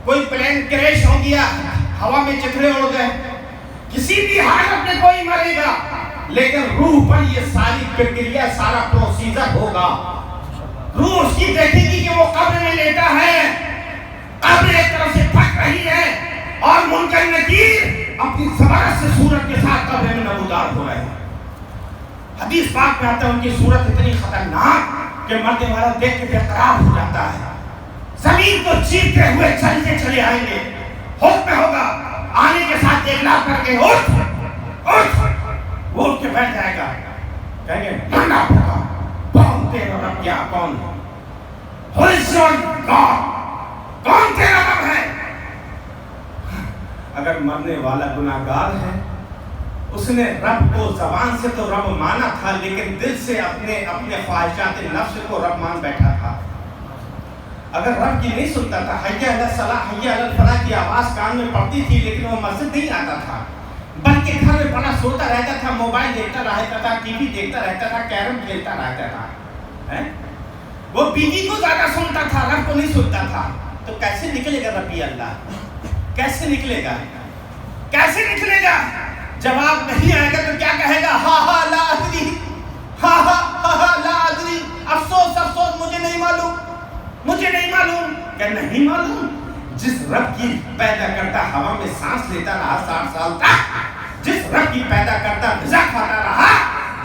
کوئی پلین کریش ہو گیا، ہوا میں چکرے اڑ گئے، کسی بھی حالت میں کوئی مرے گا، لیکن روح پر یہ ساری پرکریا، سارا پروسیجر ہوگا. روح اس کی دیکھے گی کہ وہ قبر میں لیٹا ہے، قبر ایک طرف سے پھٹ رہی ہے، اور منکر نکیر اپنی زبردست سے صورت کے ساتھ قبر میں نمودار ہو رہے ہیں. حدیث پاک میں آتا ہے ان کی صورت اتنی خطرناک کہ مرنے والا دیکھ کے بے قرار ہو جاتا ہے. زمین کو چیرتے ہوئے چلتے چلے آئیں گے. حکم ہوگا آنے کے ساتھ اطلاق کر کے اٹھ اٹھ، وہ اٹھ کے بیٹھ جائے گا. کہیں گے مرنا ہوگا، کون تیرا رب؟ کیا کون؟ کون تیرا رب ہے؟ اگر مرنے والا گناہگار ہے اس نے رب کو زبان سے تو رب مانا تھا، لیکن دل سے اپنے خواہشات نفس کو رب مان بیٹھا تھا۔ اگر رب کی نہیں سنتا تھا، حی علی الصلاۃ حی علی الفلاح کی آواز کان میں پڑتی تھی، لیکن وہ مسجد نہیں آتا تھا، بلکہ گھر میں پڑا سوتا رہتا تھا، موبائل دیکھتا رہتا تھا، ٹی وی دیکھتا رہتا تھا، کیرم کھیلتا رہتا تھا۔ وہ بیوی کو زیادہ سنتا تھا، رب کو نہیں سنتا تھا، تو کیسے نکلے گا ربی اللہ؟ کیسے نکلے گا؟ کیسے نکلے گا؟ جواب نہیں آئے گا تو کیا کہے گا؟ ہا ہا لا ادری، ہا ہا ہا لا ادری، افسوس افسوس مجھے نہیں معلوم، مجھے نہیں معلوم۔ کہ نہیں معلوم؟ جس رب کی پیدا کرتا ہوا میں سانس لیتا رہا 60 سال تک، جس رب کی پیدا کرتا غذا کھاتا رہا،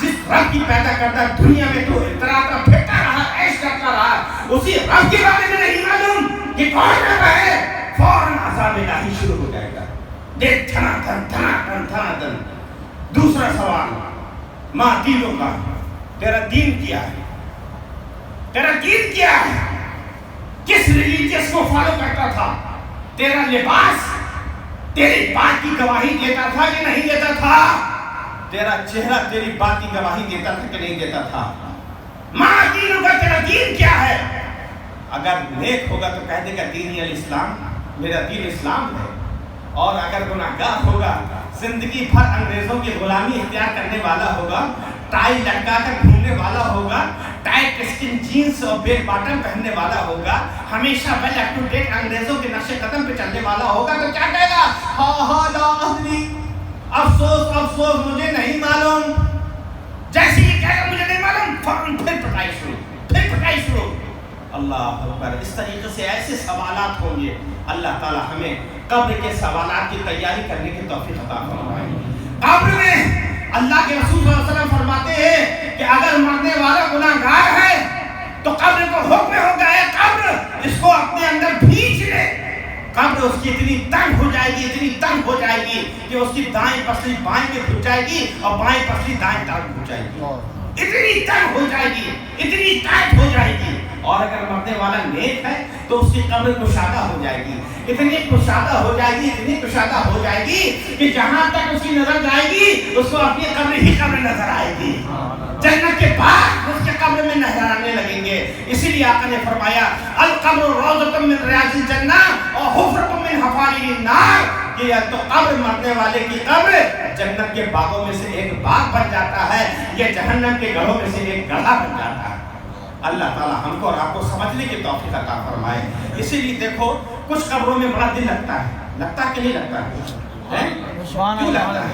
جس رب کی پیدا کرتا دنیا میں تو اتراتا پھرتا رہا، عیش کرتا رہا، اسی رب کے بارے میں نہیں معلوم کہ کون رب ہے، فوراً عذاب الہی شروع ہو جائے گا۔ دیکھ دھنا دھن دھنا دھن دھنا دھن۔ دوسرا سوال ماں دینوں کا، تیرا دین کیا ہے؟ تیرا دین کیا ہے؟ کس ریلیجیس کو فالو کرتا تھا؟ تیرا لباس تیری بات کی گواہی دیتا تھا کہ نہیں دیتا تھا؟ تیرا چہرہ تیری بات کی گواہی دیتا تھا کہ نہیں دیتا تھا؟ ماں دینوں کا تیرا دین کیا ہے؟ اگر نیک ہوگا تو کہہ دے گا دین الاسلام، میرا دین اسلام ہے، اور اگر گناہگار ہوگا، زندگی بھر انگریزوں کی غلامی اختیار کرنے والا ہوگا، ٹائی لٹکا کر گھومنے والا ہوگا، ٹائٹ اسکن جینس اور بیل باٹم پہننے والا ہوگا، ہمیشہ ویل اپ ٹو ڈیٹ انگریزوں کے نقش قدم پہ چلنے والا ہوگا، تو کیا کہے گا؟ ہا ہا لا ادری، افسوس افسوس مجھے نہیں معلوم۔ جیسے یہ کہے گا مجھے نہیں معلوم، فوراً پھر پٹائی شروع۔ اللہ اکبر۔ اس طریقے سے ایسے سوالات ہوں گے۔ اللہ تعالی ہمیں قبر کے سوالات کی تیاری کرنے کی توفیق عطا فرمائے۔ قبر میں اللہ کے رسول صلی اللہ علیہ وسلم فرماتے ہیں کہ اگر مرنے والا گناہگار ہے تو قبر کو حکم ہوگا، اے قبر اس کو اپنے اندر کھینچ لے۔ قبر اس کی اتنی تنگ ہو جائے گی، اتنی تنگ ہو جائے گی کہ اس کی دائیں پسلی بائیں میں گھس جائے گی اور بائیں پسلی دائیں طرف گھس جائے گی، اتنی تنگ ہو جائے گی، اتنی ٹائٹ ہو جائے گی۔ اور اگر مرنے والا نیک ہے تو اس کی قبر کشادہ ہو جائے گی، اتنی کشادہ ہو جائے گی، اتنی کشادہ ہو جائے گی کہ جہاں تک اس کی نظر جائے گی اس کو اپنی قبر ہی قبر نظر آئے گی۔ جنت کے باغ اس کے قبر میں نظر آنے لگیں گے۔ اسی لیے آقا نے فرمایا القبر روضۃ من ریاض الجنہ اور حفرۃ من حفار النار، کہ تو قبر مرنے والے کی قبر جنت کے باغوں میں سے ایک باغ بن جاتا ہے، یہ جہنم کے گڑھوں میں سے ایک گڑھا بن جاتا ہے۔ اللہ تعالیٰ ہم کو اور آپ کو سمجھنے کی توفیق عطا فرمائے۔ اسی لیے دیکھو کچھ قبروں میں بڑا دل لگتا ہے کہ نہیں لگتا ہے؟ کیوں لگتا ہے؟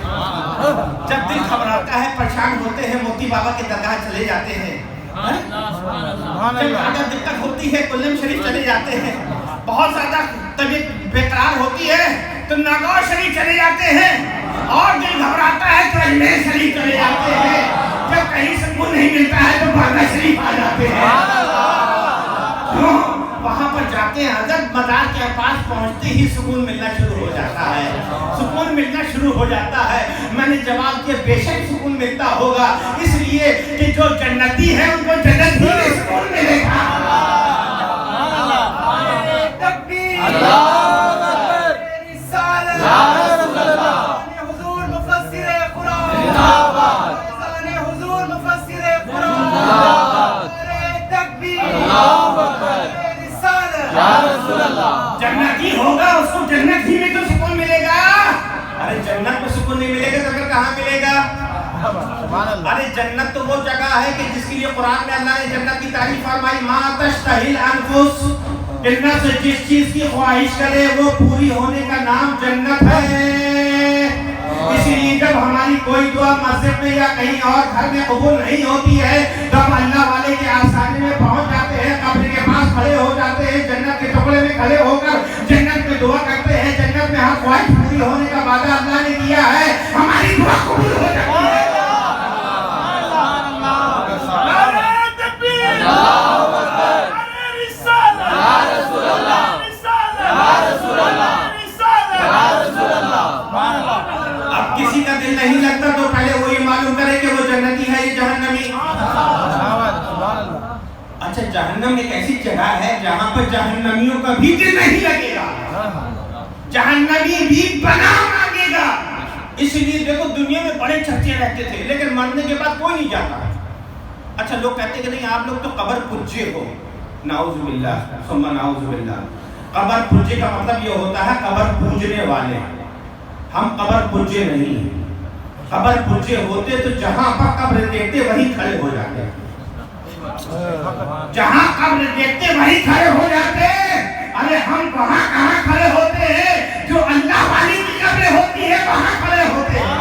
جب دل گھبراتا ہے، پریشان ہوتے ہیں، موتی بابا کے درگاہ چلے جاتے ہیں، جب زیادہ دقت ہوتی ہے کلم شریف چلے جاتے ہیں، بہت زیادہ طبیعت بیقرار ہوتی ہے تو ناگور شریف چلے جاتے ہیں، اور دل گھبراتا ہے تو اجمیر شریف چلے جاتے ہیں، جب کہیں سکون نہیں ملتا ہے تو بارگاہ شریف آ جاتے ہیں۔ وہاں پر جاتے ہیں، حضرت مزار کے پاس پہنچتے ہی سکون ملنا شروع ہو جاتا ہے، سکون ملنا شروع ہو جاتا ہے۔ میں نے جواب دیا بے شک سکون ملتا ہوگا، اس لیے کہ جو جنتی ہے ان کو جنت ہی میں سکون ملے گا۔ جنتی ہوگا اس کو جنت ہی میں تو سکون ملے گا۔ ارے جنت میں سکون نہیں ملے گا تو پھر کہاں ملے گا؟ ارے جنت تو وہ جگہ ہے کہ جس کے لیے قرآن میں اللہ نے جنت کی تعریف فرمائی، ما تشتہی الانفس، جنت سے جس چیز کی خواہش کرے وہ پوری ہونے کا نام جنت ہے۔ اس لیے جب ہماری کوئی دعا مسجد میں یا کہیں اور گھر میں قبول نہیں ہوتی ہے تو ہم اللہ والے کے آستانے میں پہنچ جاتے ہیں، قبر کے پاس کھڑے ہو جاتے ہیں، جنت کے ٹکڑے میں کھڑے ہو کر جنت میں دعا کرتے ہیں، جنت میں ہر خواہش پوری ہونے کا وعدہ اللہ نے کیا ہے، ہماری دعا قبول ہو جاتی ہے۔ اب کسی کا دل نہیں لگتا تو پہلے وہ یہ معلوم کرے کہ وہ جنتی ہے یا جہنمی۔ اچھا جہنم ایک ایسی جگہ ہے جہاں پر جہنمیوں کا بھی دل نہیں لگے گا، جہنمی بھی بنا مانگے گا، اس لیے دیکھو دنیا میں بڑے چرچے رہتے تھے لیکن مرنے کے بعد کوئی نہیں جاتا. اچھا لوگ کہتے ہیں کہ نہیں آپ لوگ تو قبر پجے ہو. نعوذ باللہ ثم نعوذ باللہ. قبر پجے کا مطلب یہ ہوتا ہے قبر پوجنے والے. ہم قبر پجے نہیں ہیں. قبر پجے ہوتے تو جہاں پر قبر دیکھتے وہی کھڑے ہو جاتے. جہاں قبر دیکھتے وہی کھڑے ہو جاتے. ارے ہم وہاں کہاں کھڑے ہوتے ہیں جو اللہ والی کی قبر ہوتی ہے وہاں کھڑے ہوتے ہیں.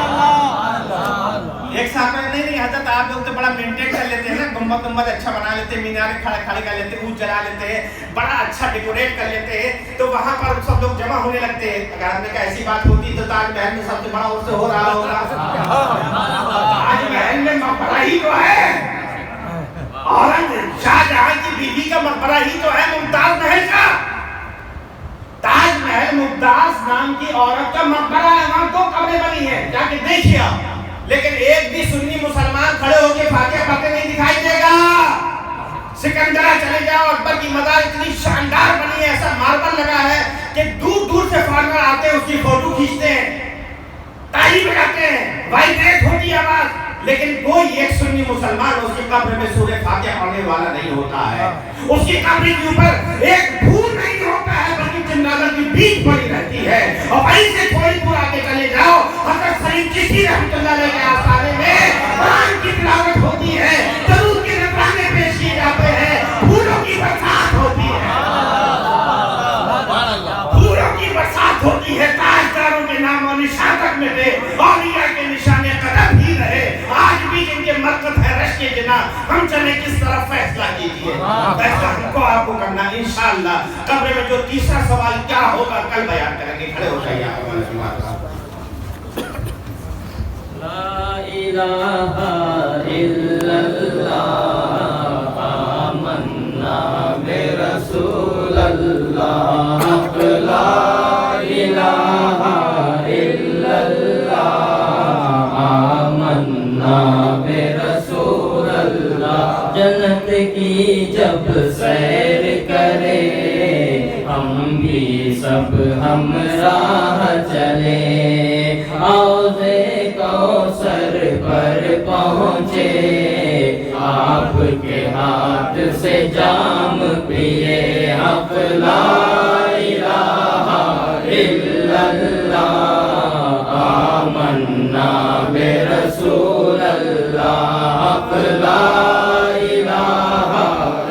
ایک صاحب نہیں حضرت آپ لوگ تو بڑا مینٹین کر لیتے ہیں نا, گنبد گنبد اچھا بنا لیتے ہیں, میناریں کھڑے کر لیتے ہیں, اونچ جلا لیتے ہیں, بڑا اچھا ڈیکوریٹ کر لیتے ہیں, تو وہاں پر سب لوگ جمع ہونے لگتے ہیں. اگر آپ نے کہا ایسی بات ہوتی تو تاج محل میں سب سے بڑا عرصہ ہو رہا ہوگا. تاج محل میں مقبرہ ہی تو ہے, اورنگ شاہ جہاں کی بیوی کا مقبرہ ہی تو ہے ممتاز محل کا. تاج محل ممتاز نام کی عورت کا مقبرہ ہے, وہاں دو قبریں بنی ہیں, جا کے دیکھیے آپ. لیکن ایک بھی سنی مسلمان کھڑے ہو کے فاتحہ پڑھتے نہیں دکھائی دے گا. سکندرہ چلے جاؤ, اکبر کی مزار اتنی شاندار بنی ہے, ایسا ماربل لگا ہے کہ دور دور سے فارنر آتے ہیں, اس کی فوٹو کھینچتے ہیں, تالی بجاتے ہیں, وائبریٹ ہوتی ہے آواز. لیکن کوئی ایک سنی مسلمان اس کی قبر میں سورہ فاتحہ پڑھنے والا نہیں ہوتا ہے. اس کی قبر کے اوپر ایک پھول نہیں ہوتا ہے بلکہ چنداگر کی بیج پڑی رہتی ہے. اور وہیں سے تھوڑی دور آگے چلے جاؤ, حضرت سعید چشتی رحمۃ اللہ علیہ کے آستانے میں قرآن کی تلاوت ہوتی ہے, درود کے نذرانے پیش کیے جاتے ہیں, پھولوں کی برسات ہوتی ہے, پھولوں کی برسات ہوتی ہے. تاجداروں کے نام و نشان تک میں دے, اولیاء کے نشانے قدم ہی رہے. آج بھی جن کے مرکز ہے رش کے جناب, ہم چلے کس طرف فیصلہ کیجیے. فیصلہ ہم کو آپ کو کرنا انشاءاللہ. قبر میں جو تیسرا سوال کیا ہوگا کل بیان کریں گے. کھڑے ہو جائیے آپ ہمارے ساتھ. لا الہ الا اللہ آمنا برسول اللہ. لا الہ الا اللہ آمنا برسول اللہ. جنت کی جب سیر کرے ہم بھی سب ہمراہ چلے, حوضے کوثر پر پہنچے, آپ کے ہاتھ سے جام پیے. حق لا الہ الا اللہ آمنا برسول اللہ. حق لا الہ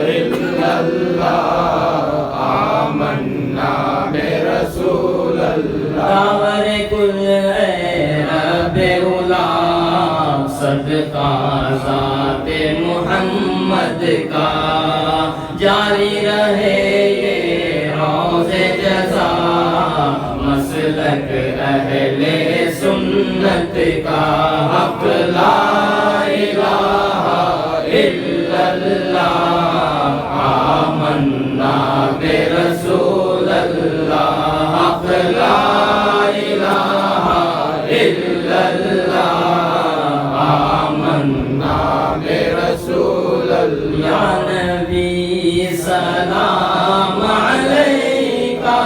الا اللہ آمنا برسول اللہ. داور کل اے رب غلام, صدقہ ذات محمد کا جاری رہے یہ روز جزا, مسلک اہل سنت کا. حق لا الہ الا اللہ آمنا برسول اللہ. حق لا الہ الا اللہ آمنا برسول اللہ. یا نبی سلام علیکہ,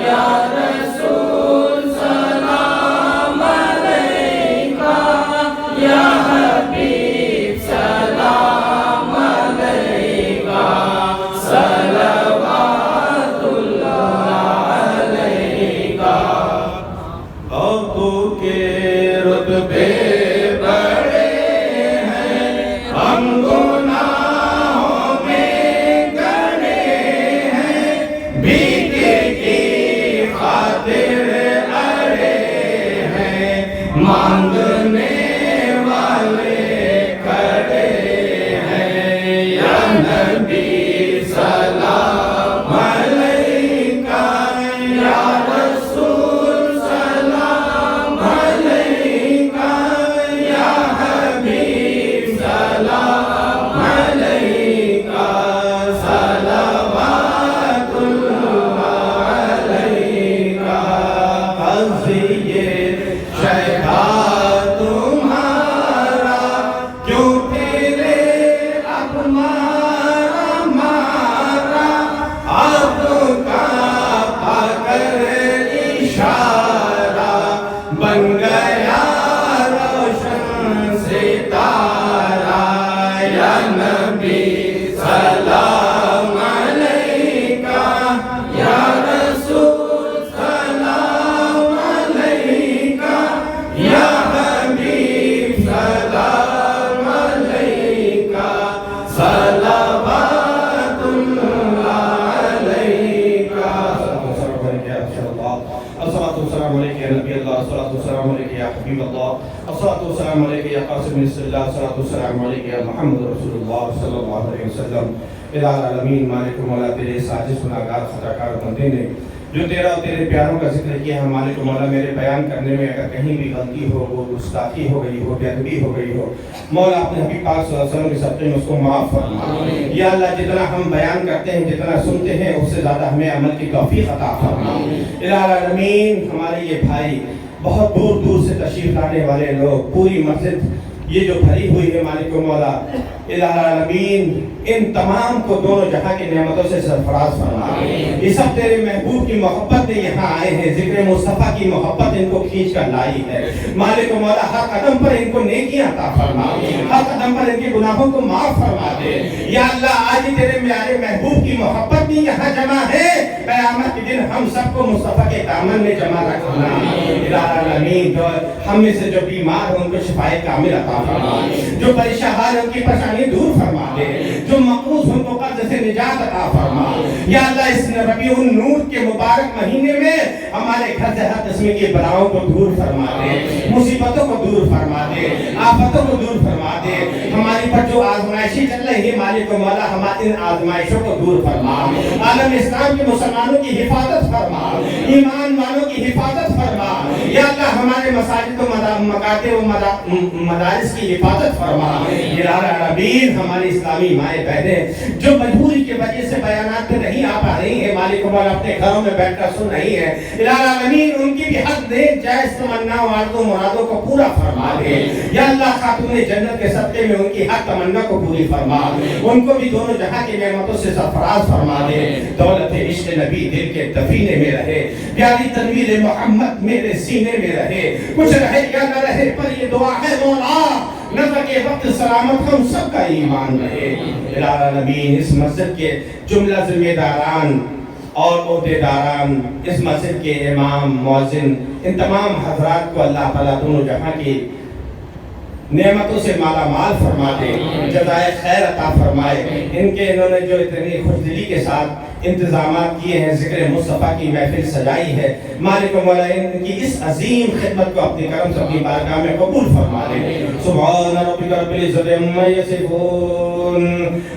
یا رسول سلام علیکہ, یا حبیب سلام علیکہ, صلوات اللہ علیکہ. عورتوں کے رتبے بڑے ہیں, ہم گناہوں میں گڑے حبیب اللہ الصلاۃ والسلام علیک یا قاسم رسول اللہ الصلاۃ والسلام علیک یا محمد رسول اللہ صلی اللہ علیہ وسلم الہ العالمین مالک و مولا تیرے سازش گناہگار خطا کار بندے نے جو تیرا اور تیرے پیاروں کا ذکر کیا ہے مالک و مولا میرے بیان کرنے میں اگر کہیں بھی غلطی ہو وہ گستاخی ہو گئی ہو بے ادبی ہو گئی ہو مولا اپنے حبیب پاک صلی اللہ علیہ وسلم کے صدقے میں اس کو معاف فرما یا اللہ جتنا ہم بیان کرتے ہیں جتنا سنتے ہیں اس سے زیادہ ہمیں عمل کی توفیق عطا فرما الہ العالمین ہمارے یہ بھائی بہت دور دور سے تشریف لانے والے لوگ پوری مسجد یہ جو بھری ہوئی ہے مالک و مولا الہ العالمین ان تمام کو دونوں جہاں کی نعمتوں سے سرفراز فرما یہ سب تیرے محبوب کی محبت میں یہاں آئے ہیں ذکر مصطفیٰ کی محبت ان کو کھینچ کر لائی ہے مالک و مولا ہر قدم پر ان کو نیکیاں عطا فرما ہر قدم پر ان کے گناہوں کو معاف فرما دے یا اللہ آج تیرے پیارے محبوب کی محبت بھی یہاں جمع ہے قیامت کے دن ہم سب کو مصطفیٰ کے دامن میں جمع رکھنا الہ العالمین جو ہم میں سے جو بیمار ہیں ان کو شفائے کامل عطا فرما جو پریشان ہیں ان کی پریشانی دور فرما دے جو مقروض ان کو قرض سے نجات عطا فرما یا اللہ اس ربیع النور کے مبارک مہینے میں ہمارے گھر سے ہر قسم کی بلاؤں کو دور فرما دے مصیبتوں کو دور فرما دے آفتوں کو دور فرما دے ہماری پر جو آزمائشیں چل رہی ہے مالک و مولا ہماری ان آزمائشوں کو دور فرما عالم اسلام کے مسلمانوں کی حفاظت فرما ایمان والوں کی حفاظت فرما یا اللہ ہمارے مساجد و مکاتب و مدارس کی حفاظت فرما یا العالمین ہماری اسلامی مائیں بہنیں جو مجبوری کی وجہ سے بیانات میں نہیں آ پا رہی ہیں مالک و مولا اپنے گھروں میں بیٹھ کر سن رہی ہیں الہ العالمین ان کی بھی حق دے جائز تمنا و مرادوں کو پورا فرما دے یا اللہ خاتون جنت کے صدقے میں ان کی حق تمنا کو پوری فرما ان کو بھی دونوں جہاں کی نعمتوں سے سرفراز فرما دے دولت عشق نبی دل کے دفینے میں رہے پیاری تنویر محمد میرے سینے میں رہے کچھ رہے یا نہ رہے پر یہ دعا ہے مولا نظر کے وقت سلامت ہم سب کا ایمان رہے الہ العالمین اس مسجد کے جملہ ذمہ داران اور عہدیداران اس مسجد کے امام مؤذن ان تمام حضرات کو اللہ تعالیٰ دونوں جہاں کی نعمتوں سے مالا مال فرما دے جزائے خیر عطا فرمائے ان کے انہوں نے جو اتنی خوشدلی کے ساتھ انتظامات کیے ہیں ذکر مصطفیٰ کی محفل سجائی ہے مالک و مولا ان کی اس عظیم خدمت کو اپنی کرم سے اپنی بارگاہ میں قبول فرما دے سبحان ربک رب العزت عما یصفون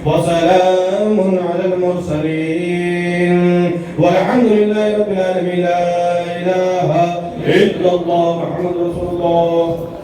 وسلام علی المرسلین والحمد للہ رب العالمین لا الہ الا اللہ محمد رسول اللہ